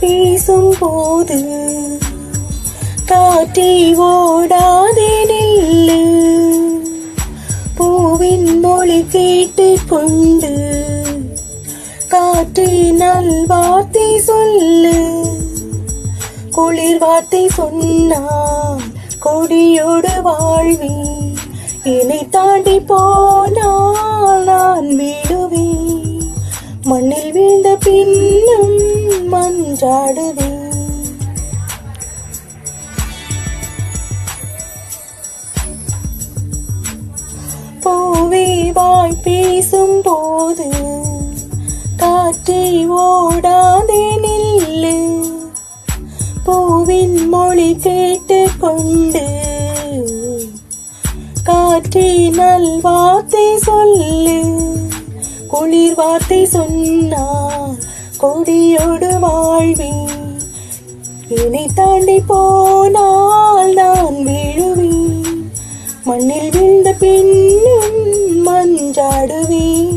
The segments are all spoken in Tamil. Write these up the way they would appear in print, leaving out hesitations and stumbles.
பேசும் போது காற்றே ஓடாதே நில்லு, பூவின் மொழி கேட்டுக் கொண்டு காற்றே நல்வார்த்தை சொல்லு. குளிர் வார்த்தை சொன்னால் கொடியோடு வாழ்வேன், என்னை தாண்டி போனால் நான் விடுவேன். மண்ணில் வீழ்ந்த பின்னும் மன்றாடுவேன். பூவே வாய் பேசும் போது காற்றே ஓடாதே நில்லு, பூவின் மொழி கேட்டுக் கொண்டு காற்றே நல்வார்த்தை சொல்லு. குளிர் வார்த்தை சொன்னால் கொடியோடு வாழ்வேன், என்னை தாண்டி போனால் நான் விழுவேன். மண்ணில் விழுந்த பின்னும் மன்றாடுவேன்.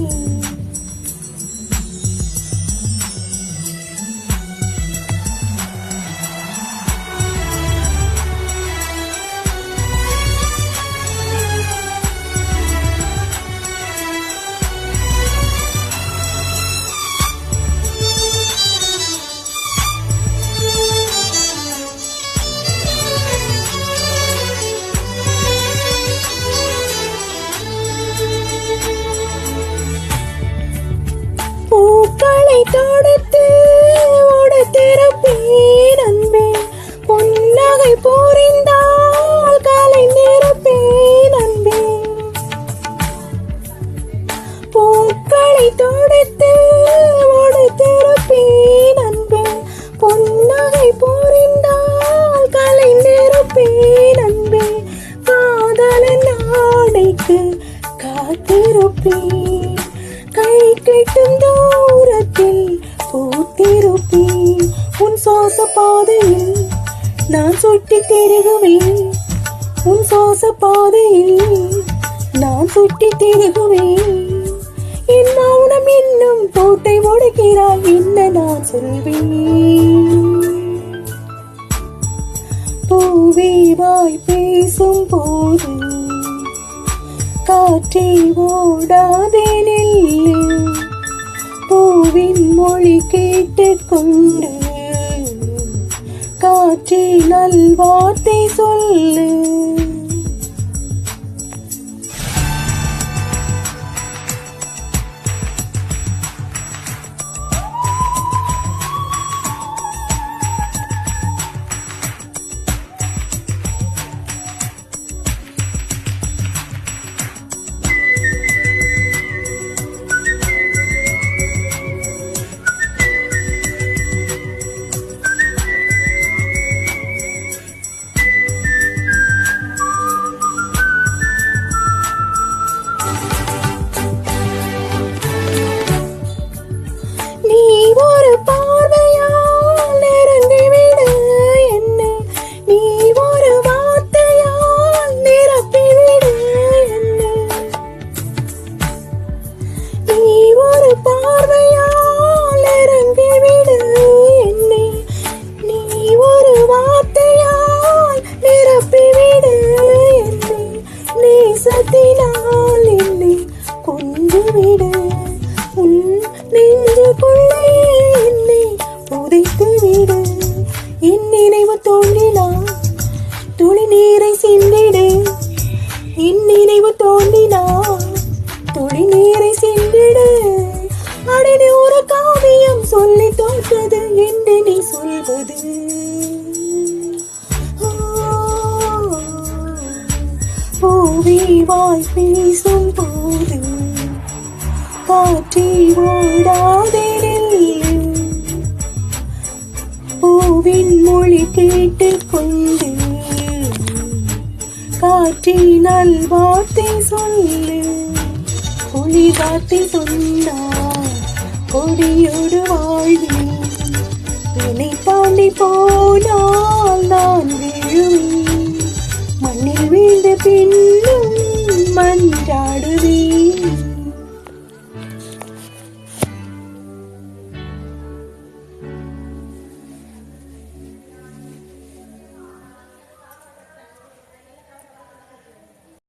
பூக்களை தொடுத்து உடுத்திருப்பேன் அன்பே, புன்னகை புரிந்தால் கலைந்திருப்பேன் அன்பே. பூக்களை தொடுத்து உடுத்திருப்பேன் அன்பே, புன்னகை புரிந்தால் கலைந்திருப்பேன் அன்பே. காதலன் ஆடைக்கு காத்திருப்பேன், கை கெட்டும் தூரத்தில் பூத்திருப்பேன். உன் சுவாச பாதையில் நான் சுட்டி திரிகுவேன், உன் சுவாச பாதையில் நான் சுட்டி திரிகுவேன். என் மௌனம் இன்னும் கோட்டை உடைக்கிறாய், என்ன நான் சொல்வேன். பூவே வாய் பேசும் போது காற்றே ஓடாதே நில்லு, பூவின் மொழி கேட்டுக் கொண்டு காற்றே நல்வார்த்தை சொல்லு. ஒரு பார்வையால் நெருங்கிவிடு என்னை, நீ ஒரு வார்த்தையால் நிரப்பிவிடு என்னை. நீ ஒரு பார்வையால் நெருங்கிவிடு என்னை, நீ ஒரு வார்த்தையால் நிரப்பிவிடு என்னை. நேசத்தினால் என்னை கொன்றுவிடு, உன் நெஞ்சுக்குள்ளே என்னை புதைத்து விடு. என் நினைவு தோன்றினால் துளி நீரை சிந்திடு, என் நினைவு தோன்றினால் துளி நீரை சிந்திடு. அடனே ஒரு காவியம் சொல்லி தோற்றது என்று நீ சொல்வது. பூவே வாய் பேசும் போது காற்றே ஓடாதே நில்லு, பூவின் மொழி கேட்டுக் கொண்டு காற்றே நல்வார்த்தை சொல்லு. குளிர் வார்த்தை சொன்னால் கொடியோடு வாழ்வேன், என்னை தாண்டி போனால் நான் விழுவேன். மண்ணில் வீழ்ந்த பின்னும் மன்றாடுவேன்.